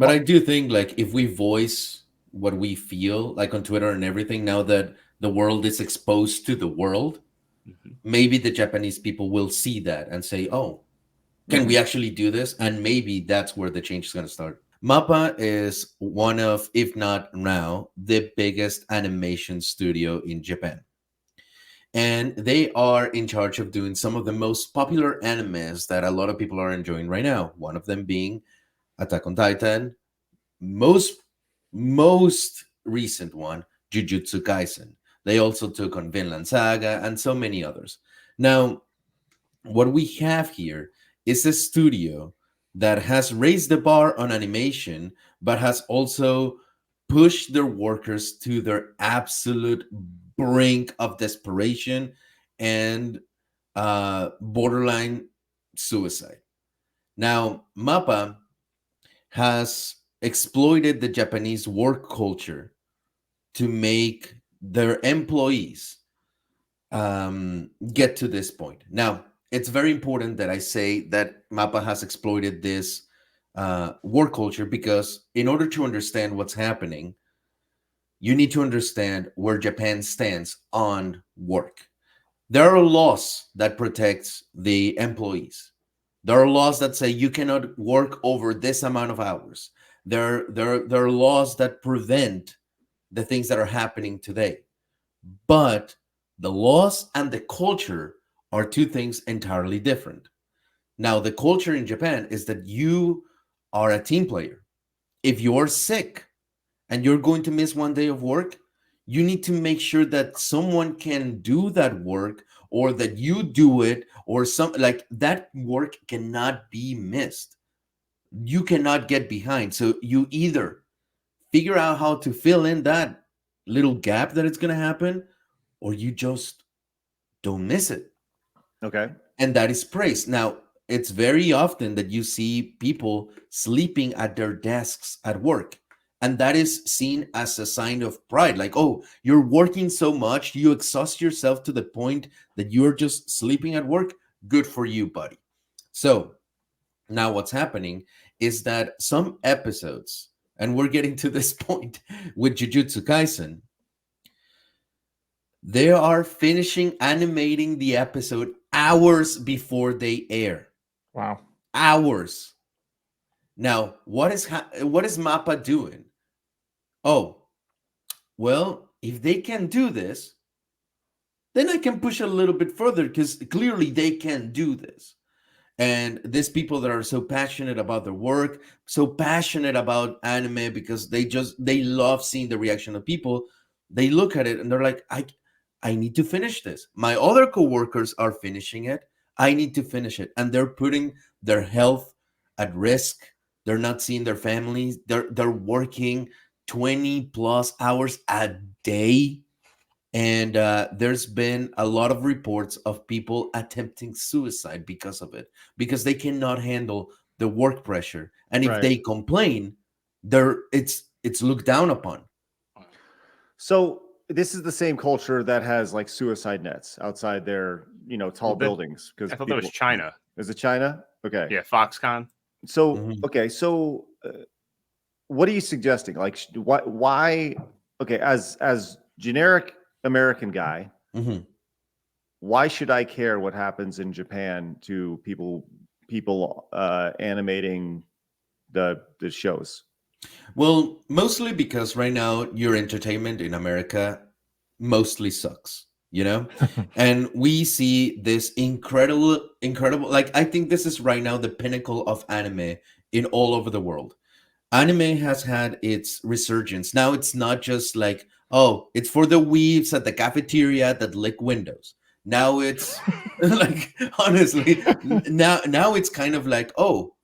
But I do think like if we voice what we feel like on Twitter and everything, now that the world is exposed to the world, Mhm. maybe the Japanese people will see that and say, "Oh, can Mhm. we actually do this?" And maybe that's where the change is going to start. MAPPA is one of, if not now, the biggest animation studio in Japan. And they are in charge of doing some of the most popular animes that a lot of people are enjoying right now. One of them being Attack on Titan, most most recent one, Jujutsu Kaisen. They also took on Vinland Saga and so many others. Now, what we have here is a studio that has raised the bar on animation, but has also pushed their workers to their absolute brink of desperation and borderline suicide. Now, MAPPA has exploited the Japanese work culture to make their employees get to this point. Now, it's very important that I say that MAPPA has exploited this work culture because in order to understand what's happening, you need to understand where Japan stands on work. There are laws that protect the employees. There are laws that say you cannot work over this amount of hours. There are laws that prevent the things that are happening today. But the laws and the culture are two things entirely different. Now, the culture in Japan is that you are a team player. If you're sick and you're going to miss one day of work, you need to make sure that someone can do that work or that you do it or some like that work cannot be missed. You cannot get behind. So you either figure out how to fill in that little gap that it's going to happen or you just don't miss it. Okay. And that is praise. Now, it's very often that you see people sleeping at their desks at work. And that is seen as a sign of pride. Like, oh, you're working so much, you exhaust yourself to the point that you're just sleeping at work. Good for you, buddy. So now what's happening is that some episodes, and we're getting to this point with Jujutsu Kaisen, they are finishing animating the episode hours before they air. Wow. Hours. Now, what is Mappa doing? Oh, well, if they can do this, then I can push a little bit further because clearly they can do this. And these people that are so passionate about their work, so passionate about anime because they love seeing the reaction of people, they look at it and they're like, I need to finish this. My other coworkers are finishing it. I need to finish it. And they're putting their health at risk. They're not seeing their families. They're working 20 plus hours a day, and there's been a lot of reports of people attempting suicide because of it, because they cannot handle the work pressure. And if Right. they complain, it's looked down upon. So this is the same culture that has like suicide nets outside their, tall Well, that buildings because I thought that was people. China. Is it China? Okay. Yeah, Foxconn. So Mhm. okay. So what are you suggesting? Like, why? Why? Okay. As generic American guy, Mhm. why should I care what happens in Japan to people animating the shows? Well, mostly because right now your entertainment in America mostly sucks, you know? And we see this incredible, like, I think this is right now the pinnacle of anime in all over the world. Anime has had its resurgence. Now it's not just like, oh, it's for the weaves at the cafeteria that lick windows. Now it's like honestly, now it's kind of like, oh,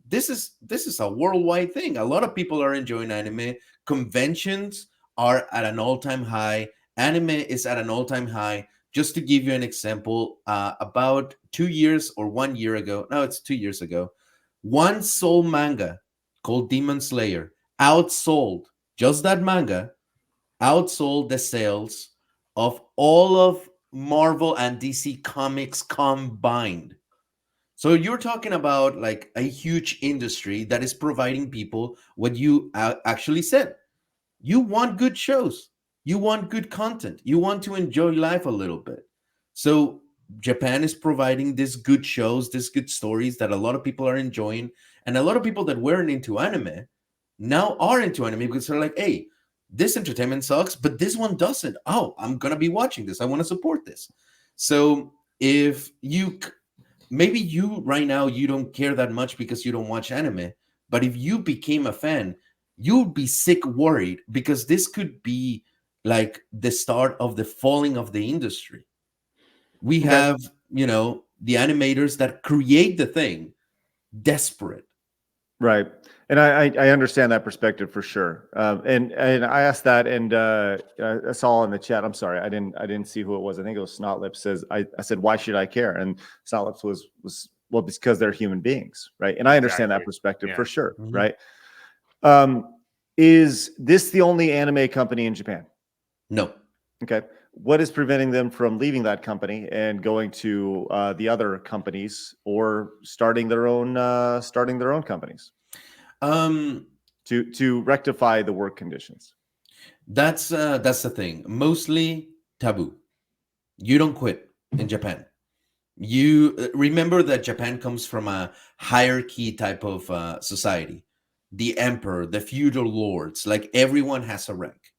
this is a worldwide thing. A lot of people are enjoying anime. Conventions are at an all-time high. Anime is at an all-time high. Just to give you an example, about 2 years or 1 year ago, no, it's 2 years ago, one soul manga called Demon Slayer outsold, just that manga outsold the sales of all of Marvel and DC comics combined. So you're talking about like a huge industry that is providing people what you actually said. You want good shows. You want good content. You want to enjoy life a little bit. So Japan is providing these good shows, these good stories that a lot of people are enjoying, and a lot of people that weren't into anime now are into anime because they're like, hey, this entertainment sucks, but this one doesn't. Oh, I'm gonna be watching this. I want to support this. So if you maybe you right now you don't care that much because you don't watch anime, but if you became a fan, you'd be sick worried because this could be like the start of the falling of the industry. We Okay. have, the animators that create the thing desperate. Right. And I understand that perspective for sure. And I asked that, and I saw in the chat. I'm sorry, I didn't see who it was. I think it was Snotlips. Says I said, why should I care? And Snotlips was well, because they're human beings, right? And I understand that Exactly. perspective Yeah. for sure, Mhm. right? Is this the only anime company in Japan? No. Okay. What is preventing them from leaving that company and going to the other companies, or starting their own companies um to rectify the work conditions? that's the thing, mostly taboo. You don't quit in Japan. You remember that Japan comes from a hierarchy type of society. The emperor, the feudal lords, like everyone has a rank.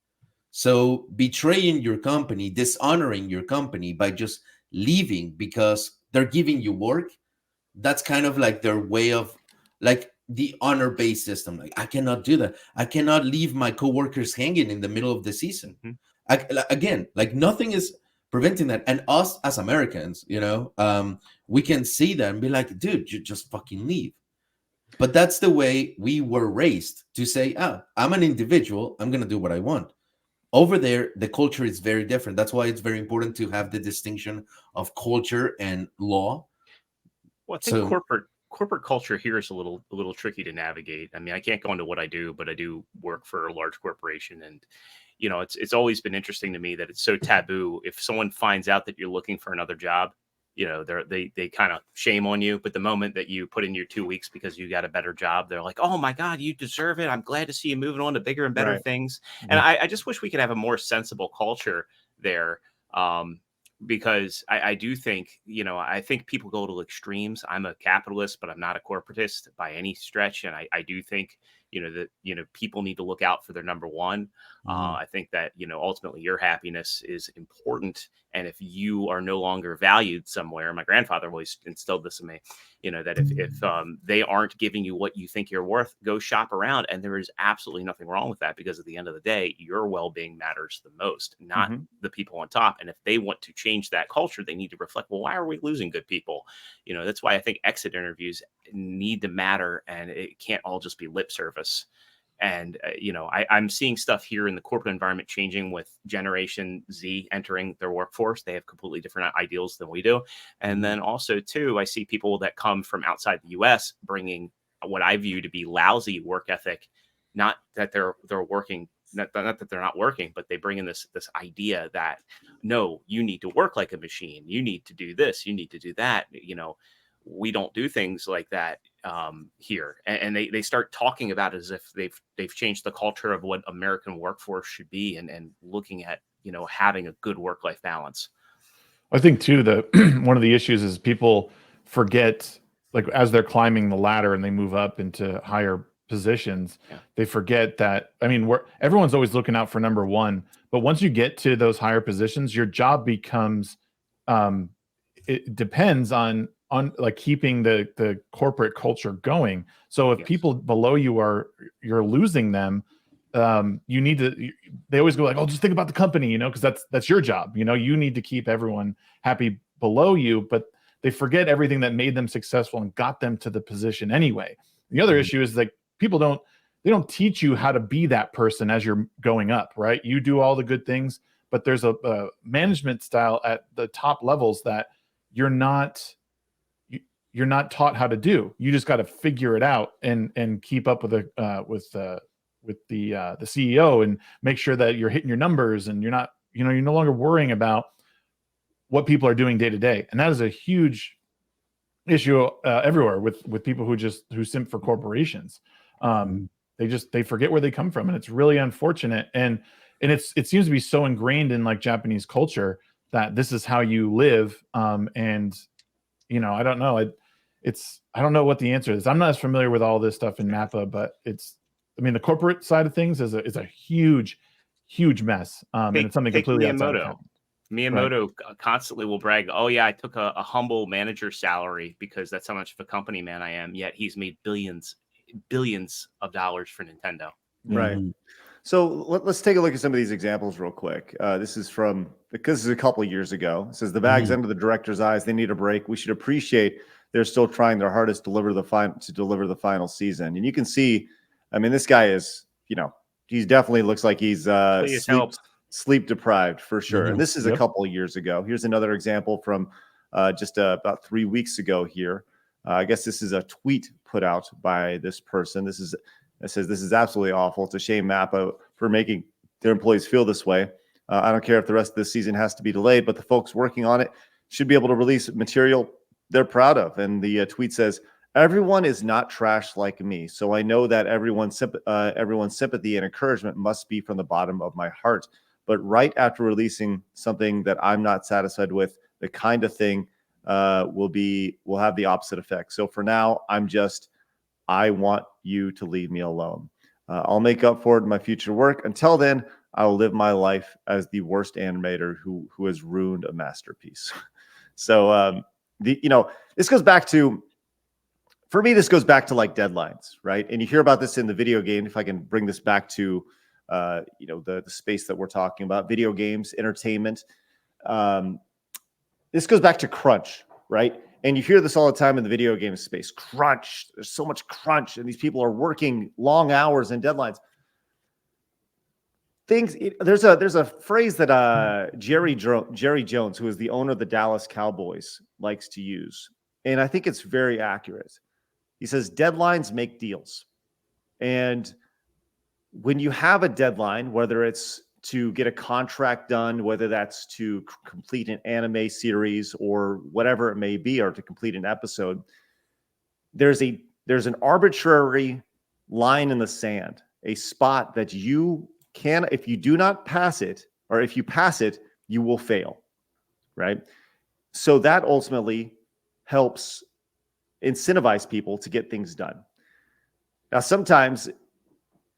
So betraying your company, dishonoring your company by just leaving because they're giving you work, that's kind of like their way of like the honor based system. Like, I cannot do that. I cannot leave my coworkers hanging in the middle of the season. Mhm. Again, like nothing is preventing that. And us as Americans, we can see that and be like, dude, you just fucking leave. But that's the way we were raised to say, I'm an individual. I'm going to do what I want. Over there, the culture is very different. That's why it's very important to have the distinction of culture and law. Well, I think So, corporate culture here is a little tricky to navigate. I mean, I can't go into what I do, but I do work for a large corporation, and it's always been interesting to me that it's so taboo. If someone finds out that you're looking for another job, they kind of shame on you. But the moment that you put in your 2 weeks because you got a better job, they're like, "Oh my God, you deserve it. I'm glad to see you moving on to bigger and better Right. things." And I just wish we could have a more sensible culture there. Um, because I do think, I think people go to extremes. I'm a capitalist, but I'm not a corporatist by any stretch. And I do think, that, people need to look out for their number one. I think that, ultimately your happiness is important. And if you are no longer valued somewhere, my grandfather always instilled this in me, that if they aren't giving you what you think you're worth, go shop around. And there is absolutely nothing wrong with that, because at the end of the day, your well-being matters the most, not Mhm. the people on top. And if they want to change that culture, they need to reflect, well, why are we losing good people? That's why I think exit interviews need to matter, and it can't all just be lip service. And I'm seeing stuff here in the corporate environment changing with Generation Z entering their workforce. They have completely different ideals than we do. And then also too, I see people that come from outside the US bringing what I view to be lousy work ethic. Not that they're working, not that they're not working, but they bring in this idea that, no, you need to work like a machine, you need to do this, you need to do that. We don't do things like that here. And they start talking about it as if they've changed the culture of what American workforce should be, and looking at, having a good work-life balance. I think too that one of the issues is people forget, like as they're climbing the ladder and they move up into higher positions, Yeah. they forget that, I mean, everyone's always looking out for number one, but once you get to those higher positions, your job becomes um it depends on like keeping the corporate culture going. So if Yes. people below you you're losing them, you need to, they always go like, oh, just think about the company, because that's your job. You need to keep everyone happy below you, but they forget everything that made them successful and got them to the position anyway. The other issue is like people they don't teach you how to be that person as you're going up, right? You do all the good things, but there's a management style at the top levels that you're not you're not taught how to do. You just got to figure it out and keep up with the CEO and make sure that you're hitting your numbers, and you're not, you're no longer worrying about what people are doing day to day. And that is a huge issue everywhere with people who simp for corporations. They forget where they come from, and it's really unfortunate. And it seems to be so ingrained in like Japanese culture that this is how you live. And I don't know. I don't know what the answer is. I'm not as familiar with all this stuff in MAPPA, but the corporate side of things is a huge mess. And it's something completely outside of Miyamoto constantly will brag, oh yeah, I took a humble manager salary because that's how much of a company man I am. Yet he's made billions of dollars for Nintendo. Right. So let's take a look at some of these examples real quick. This is because this is a couple of years ago. It says the bag's under the director's eyes. They need a break. We should appreciate they're still trying their hardest to deliver the final season. And you can see, this guy is, he definitely looks like he's sleep deprived for sure. And this is a couple of years ago. Here's another example from just about 3 weeks ago here. I guess this is a tweet put out by this person. It says, this is absolutely awful. It's a shame, MAPPA, for making their employees feel this way. I don't care if the rest of this season has to be delayed, but the folks working on it should be able to release material they're proud of. And the tweet says, everyone is not trash like me. So I know that everyone's sympathy and encouragement must be from the bottom of my heart. But right after releasing something that I'm not satisfied with, the kind of thing will have the opposite effect. So for now, I want you to leave me alone. I'll make up for it in my future work. Until then, I will live my life as the worst animator who has ruined a masterpiece. So this goes back to, for me, this goes back to like deadlines, right? And you hear about this in the video game. If I can bring this back to the space that we're talking about, video games, entertainment. This goes back to crunch, right? And you hear this all the time in the video game space. Crunch. There's so much crunch, and these people are working long hours and deadlines. There's a phrase that Jerry Jones, who is the owner of the Dallas Cowboys, likes to use, and I think it's very accurate. He says deadlines make deals, and when you have a deadline, whether it's to get a contract done, whether that's to complete an anime series or whatever it may be, or to complete an episode, there's an arbitrary line in the sand, a spot that you can, if you do not pass it, or if you pass it, you will fail, right? So that ultimately helps incentivize people to get things done. Now, sometimes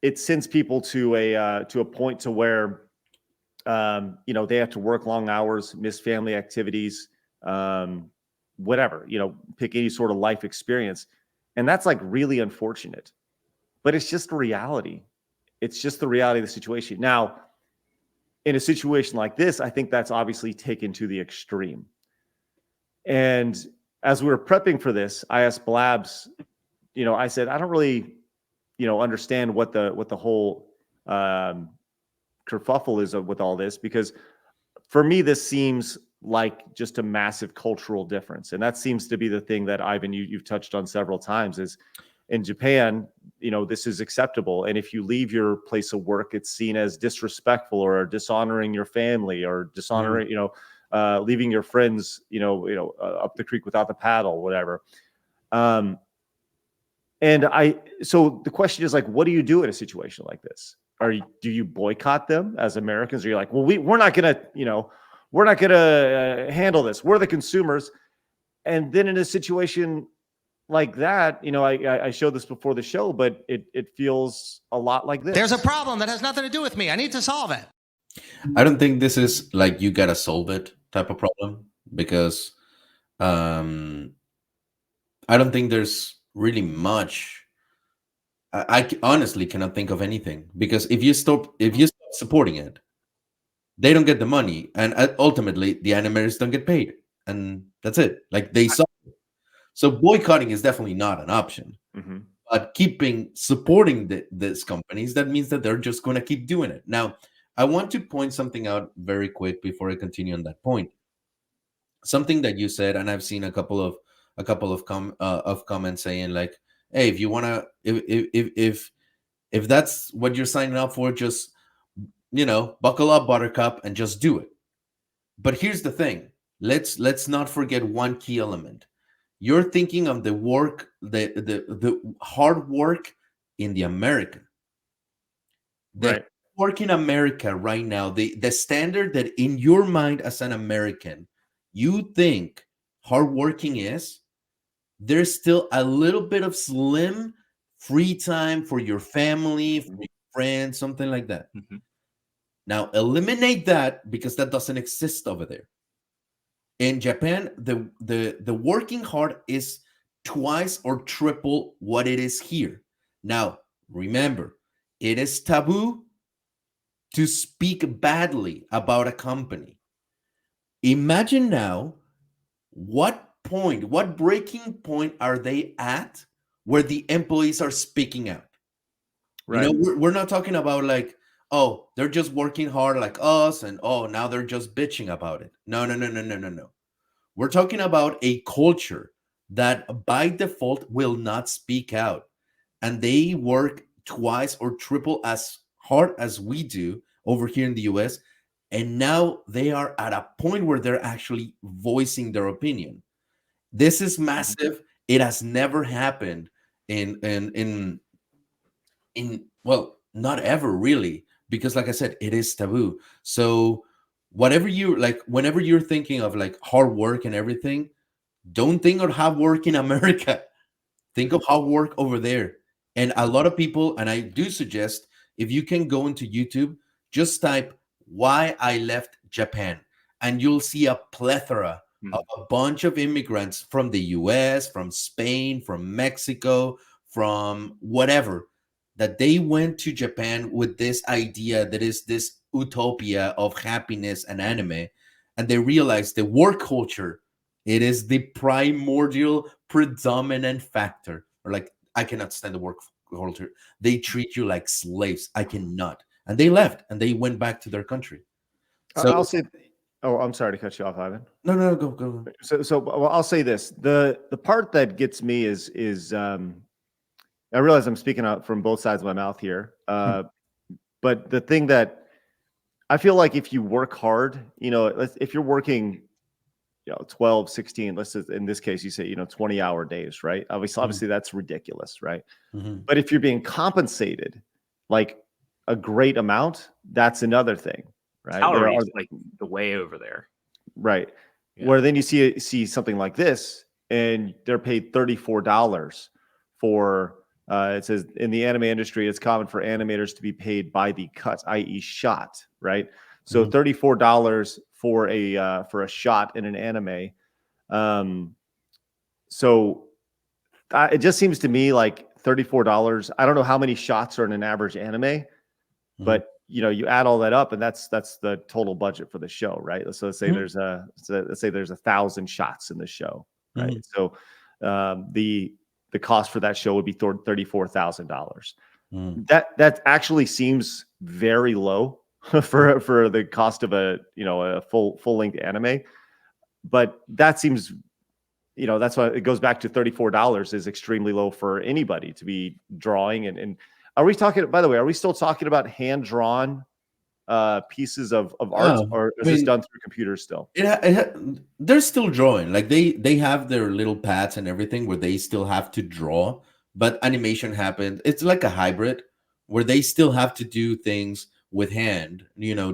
it sends people to a point to where they have to work long hours, miss family activities, whatever, pick any sort of life experience. And that's like really unfortunate, but it's just the reality. It's just the reality of the situation. Now, in a situation like this, I think that's obviously taken to the extreme. And as we were prepping for this, I asked Blabs, I said, I don't really, understand what the whole kerfuffle is with all this, because for me, this seems like just a massive cultural difference. And that seems to be the thing that, Ivan, you've touched on several times, is in Japan, this is acceptable. And if you leave your place of work, it's seen as disrespectful or dishonoring your family, or dishonoring, leaving your friends, up the creek without the paddle, whatever. So the question is, like, what do you do in a situation like this? Do you boycott them as Americans? Or you're like, well, we're not gonna handle this. We're the consumers. And then in a situation like that, I showed this before the show, but it feels a lot like this. There's a problem that has nothing to do with me. I need to solve it. I don't think this is like you gotta solve it type of problem, because I don't think there's really much. I honestly cannot think of anything, because if you stop supporting it, they don't get the money, and ultimately the animators don't get paid, and that's it. Like, they suffer. So boycotting is definitely not an option. Mm-hmm. But supporting these companies, that means that they're just going to keep doing it. Now, I want to point something out very quick before I continue on that point. Something that you said, and I've seen a couple of comments saying, like, hey, if you want to, if that's what you're signing up for, just, buckle up, Buttercup, and just do it. But here's the thing. Let's not forget one key element. you're thinking of the work, the hard work in the America. The Right. work in America right now, the standard that in your mind as an American, you think hardworking is, there's still a little bit of slim free time for your family, for your friends, something like that. Mm-hmm. Now eliminate that because that doesn't exist over there. In Japan, the working hard is twice or triple what it is here. Now, remember, it is taboo to speak badly about a company. Imagine now what breaking point are they at where the employees are speaking out? Right. You know, we're not talking about like, oh, they're just working hard like us, and oh, now they're just bitching about it. No, no, no, no, no, no, no. We're talking about a culture that by default will not speak out, and they work twice or triple as hard as we do over here in the US. And now they are at a point where they're actually voicing their opinion. This is massive. It has never happened in well, not ever really, because like I said, it is taboo. So whatever you like, whenever you're thinking of like hard work and everything, don't think of hard work in America. Think of hard work over there. And a lot of people, and I do suggest, if you can go into YouTube, just type why I left Japan, and you'll see a plethora of a bunch of immigrants from the US, from Spain, from Mexico, from whatever, that they went to Japan with this idea that is this utopia of happiness and anime. And they realized the work culture, it is the primordial predominant factor. Or like, I cannot stand the work culture. They treat you like slaves. I cannot. And they left and they went back to their country. So I'll say. Oh, I'm sorry to cut you off, Ivan. no, go. So well, I'll say this: the part that gets me is I realize I'm speaking out from both sides of my mouth here, but the thing that I feel like if you work hard, if you're working, 12, 16, let's just, in this case, you say, 20-hour days, right? Obviously that's ridiculous, right? Mm-hmm. But if you're being compensated like a great amount, that's another thing, right? Salaries like the way over there. Right. Yeah. Where then you see something like this and they're paid $34 for it says in the anime industry, it's common for animators to be paid by the cut, i.e. shot, right? So $34 for a shot in an anime. So it just seems to me like $34. I don't know how many shots are in an average anime, but you add all that up, and that's the total budget for the show, right? So let's say there's 1,000 shots in the show, right? So the cost for that show would be $34,000. That actually seems very low for the cost of a full length anime, but that seems, that's why it goes back to $34 is extremely low for anybody to be drawing. And are we talking, by the way, are we still talking about hand drawn pieces of art, or is this done through computers still? They're still drawing. Like they have their little pads and everything where they still have to draw, but animation happened. It's like a hybrid where they still have to do things with hand,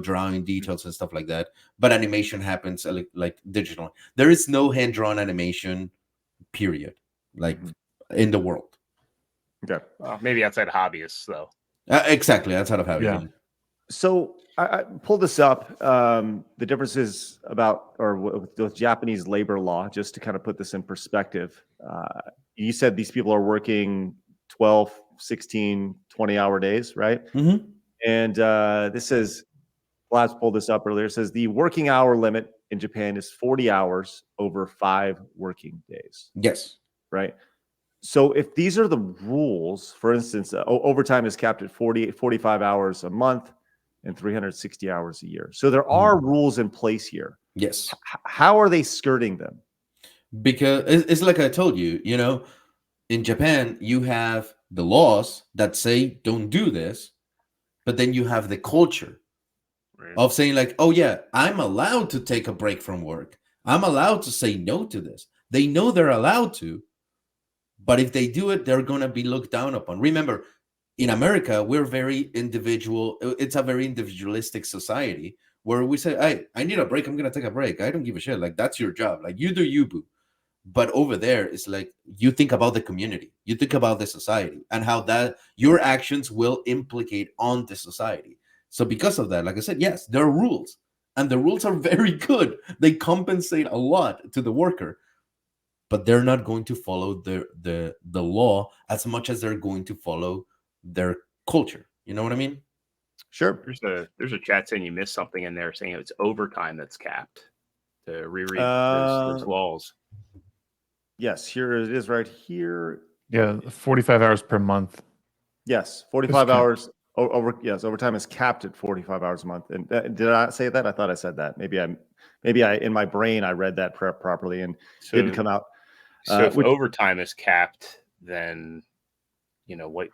drawing details and stuff like that. But animation happens like digital. There is no hand drawn animation, period, like in the world. Okay, maybe outside hobbyists though. Exactly, outside of hobbyists. Yeah. So I pulled this up, the differences with Japanese labor law, just to kind of put this in perspective. You said these people are working 12, 16, 20-hour days, right? And this says, Labs pulled this up earlier, it says the working hour limit in Japan is 40 hours over 5 working days. Yes. Right? So if these are the rules, for instance, overtime is capped at 45 hours a month, and 360 hours a year. So there are rules in place here. Yes. How are they skirting them? Because it's like I told you, in Japan, you have the laws that say don't do this, but then you have the culture of saying like, oh yeah, I'm allowed to take a break from work. I'm allowed to say no to this. They know they're allowed to, but if they do it, they're going to be looked down upon. Remember, in America, we're very individual. It's a very individualistic society where we say, hey, I need a break. I'm going to take a break. I don't give a shit. Like, that's your job. Like, you do you, boo. But over there, it's like you think about the community, you think about the society, and how that your actions will implicate on the society. So because of that, like I said, yes, there are rules, and the rules are very good. They compensate a lot to the worker, but they're not going to follow the law as much as they're going to follow their culture. You know what I mean? Sure. There's a chat saying you missed something in there, saying it's overtime that's capped. To reread those laws. Yes, here it is right here. Yeah, 45 hours per month. Yes, 45 hours overtime is capped at 45 hours a month. And did I say that? I thought I said that. Maybe I in my brain I read that properly and didn't come out. So if overtime is capped, then what?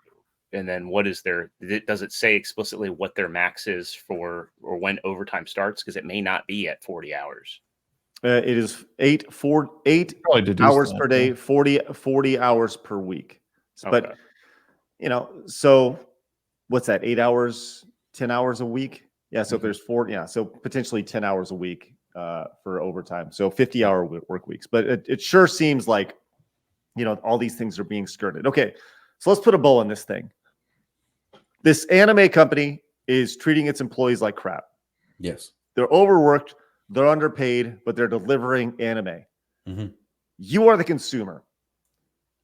And then what is their? Does it say explicitly what their max is for, or when overtime starts? Because it may not be at 40 hours. It is 8 hours per day, 40 hours per week. Okay. But so what's that? 8 hours, 10 hours a week? Yeah. So if there's 4, so potentially 10 hours a week for overtime. So 50-hour work weeks. But it sure seems like all these things are being skirted. Okay, so let's put a bow on this thing. This anime company is treating its employees like crap. Yes. They're overworked. They're underpaid, but they're delivering anime. Mm-hmm. You are the consumer.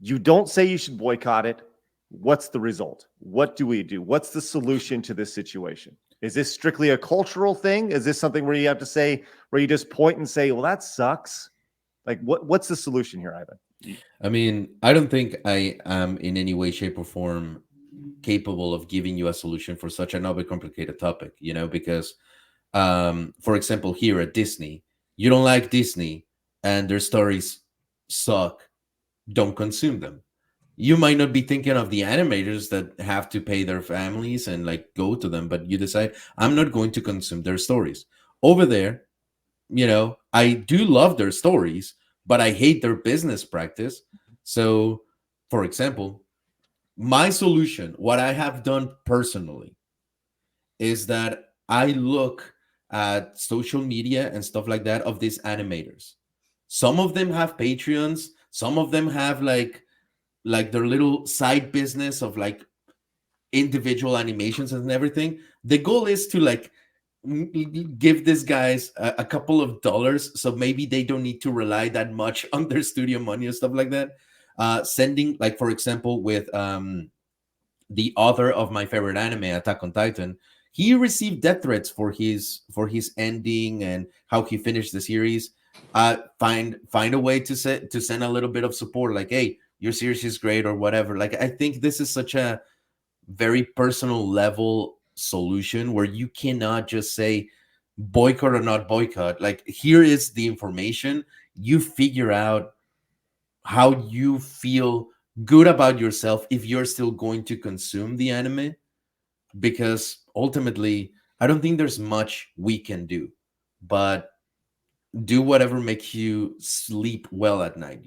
You don't say you should boycott it. What's the result? What do we do? What's the solution to this situation? Is this strictly a cultural thing? Is this something where you have to say, where you just point and say, well, that sucks? Like, what's the solution here, Ivan? I mean, I don't think I am in any way, shape, or form capable of giving you a solution for such an overcomplicated topic, because for example, here at Disney, you don't like Disney and their stories suck, don't consume them. You might not be thinking of the animators that have to pay their families and like go to them, but you decide, I'm not going to consume their stories. Over there, I do love their stories, but I hate their business practice. So, for example, my solution, what I have done personally, is that I look at social media and stuff like that of these animators. Some of them have Patreons, some of them have like their little side business of like individual animations and everything. The goal is to like give these guys a couple of dollars, so maybe they don't need to rely that much on their studio money and stuff like that. Sending, like, for example, with the author of my favorite anime, Attack on Titan, he received death threats for his ending and how he finished the series. Find a way to send a little bit of support, like, hey, your series is great or whatever. Like, I think this is such a very personal level solution where you cannot just say boycott or not boycott. Like, here is the information. You figure out how you feel good about yourself if you're still going to consume the anime, because ultimately I don't think there's much we can do, but do whatever makes you sleep well at night,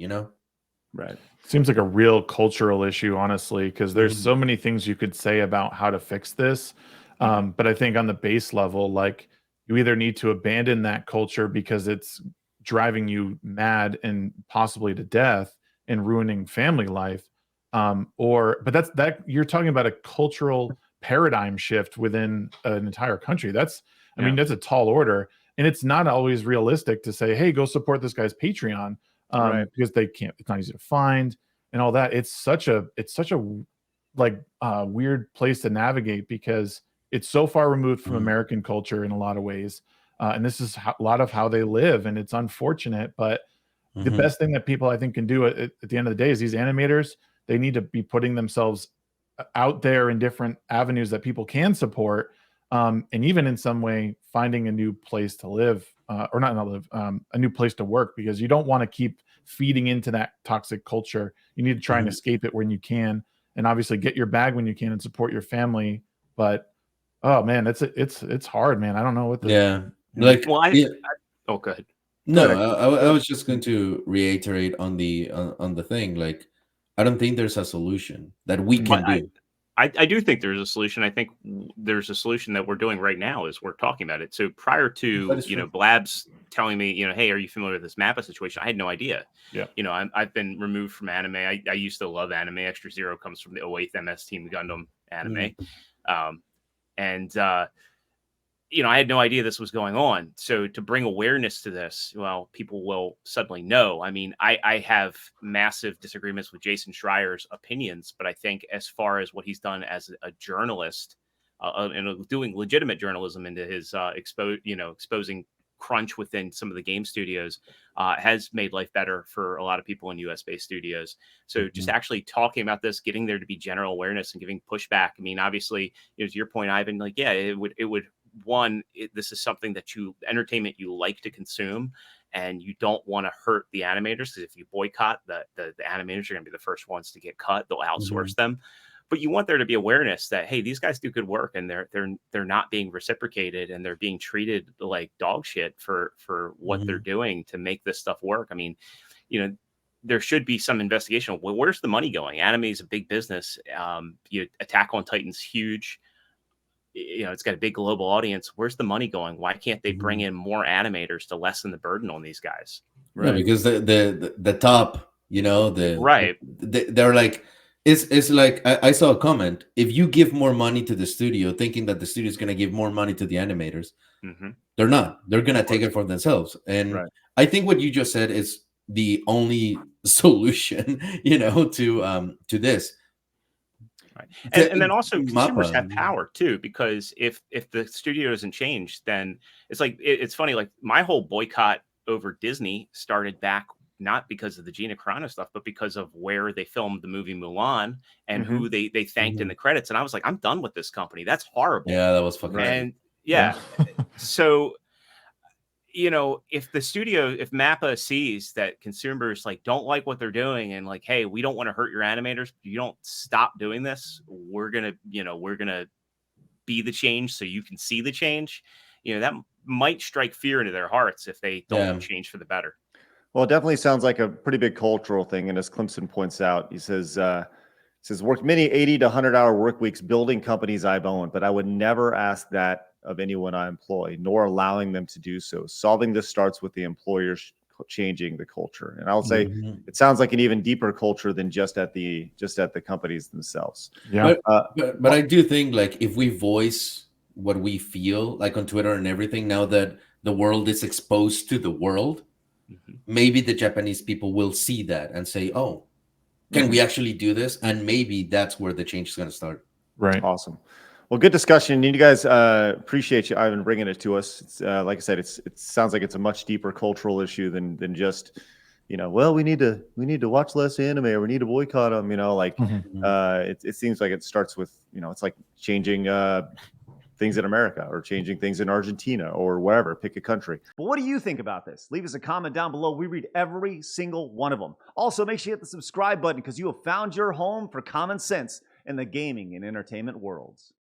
Right. Seems like a real cultural issue, honestly, because there's so many things you could say about how to fix this. But I think on the base level, like, you either need to abandon that culture because it's driving you mad and possibly to death and ruining family life. But that you're talking about a cultural paradigm shift within an entire country. I mean, that's a tall order. And it's not always realistic to say, hey, go support this guy's Patreon. Right. Because it's not easy to find and all that. It's such a like weird place to navigate because it's so far removed from American culture in a lot of ways. And this is a lot of how they live, and it's unfortunate, but the best thing that people I think can do at the end of the day is these animators, they need to be putting themselves out there in different avenues that people can support. And even in some way finding a new place to live, or not live, a new place to work, because you don't want to keep feeding into that toxic culture. You need to try and escape it when you can, and obviously get your bag when you can and support your family. But oh man, it's hard, man. I don't know what the like. Well, oh, go ahead. No, ahead. I was just going to reiterate on the thing. Like, I don't think there's a solution that we Mhm. can But do. I do think there's a solution. I think there's a solution that we're doing right now as we're talking about it. So prior That to, is true. Blabs telling me, hey, are you familiar with this MAPPA situation? I had no idea. Yeah. I've been removed from anime. I used to love anime. Extra Zero comes from the '08 MS Team Gundam anime. Mhm. Um, and I had no idea this was going on. So to bring awareness to this, well, people will suddenly know. I mean, I have massive disagreements with Jason Schreier's opinions, but I think as far as what he's done as a journalist and doing legitimate journalism into his exposing crunch within some of the game studios has made life better for a lot of people in US based studios. So just Mhm. actually talking about this, getting there to be general awareness and giving pushback. I mean, obviously, to your point, Ivan, like, yeah, it would this is something that entertainment you like to consume, and you don't want to hurt the animators, because if you boycott the animators are going to be the first ones to get cut. They'll Mhm. outsource them. But you want there to be awareness that, hey, these guys do good work, and they're not being reciprocated, and they're being treated like dog shit for what they're Mhm. doing to make this stuff work. I mean, you know there should be some investigation. Well, where's the money going? Anime is a big business. Attack on Titan's huge. It's got a big global audience. Where's the money going? Why can't they bring Mhm. in more animators to lessen the burden on these guys? No, Right. because the top, Right. they're like, it's like I saw a comment. If you give more money to the studio, thinking that the studio is gonna give more money to the animators, Hmm. they're not. They're gonna Of take course. it for themselves. And Right. I think what you just said is the only solution, to this. Right. The, And then also consumers Mappa. have power too, because if the studio doesn't change, then it's like it's funny. Like my whole boycott over Disney started back not because of the Gina Carano stuff, but because of where they filmed the movie Mulan and Hmm. who they thanked in Mhm. the credits. And I was like, I'm done with this company. That's horrible. Yeah, that was fucking Right. lame. And Yeah. yeah, so if the studio, if Mappa sees that consumers like don't like what they're doing, and like, hey, we don't want to hurt your animators, you don't stop doing this, we're gonna be the change so you can see the change. That might strike fear into their hearts if they don't Yeah. change for the better. Well, it definitely sounds like a pretty big cultural thing. And as Clemson points out, he says, worked many 80 to 100-hour work weeks building companies I've owned, but I would never ask that of anyone I employ, nor allowing them to do so. Solving this starts with the employers changing the culture. And I would say Mhm. it sounds like an even deeper culture than just at the companies themselves. Yeah. But Uh, but I do think, like, if we voice what we feel, like on Twitter and everything, now that the world is exposed to the world, Mhm. maybe the Japanese people will see that and say, "Oh, can mhm. we actually do this?" And maybe that's where the change is going to start. Right. Awesome. Well, good discussion. You guys, appreciate you, Ivan, bringing it to us. It's, like I said, it sounds like it's a much deeper cultural issue than just, well, we need to watch less anime, or we need to boycott them. Like, Mhm. Mhm. it seems like it starts with, it's like changing things in America, or changing things in Argentina, or wherever. Pick a country. But what do you think about this? Leave us a comment down below. We read every single one of them. Also, make sure you hit the subscribe button, because you have found your home for common sense in the gaming and entertainment worlds.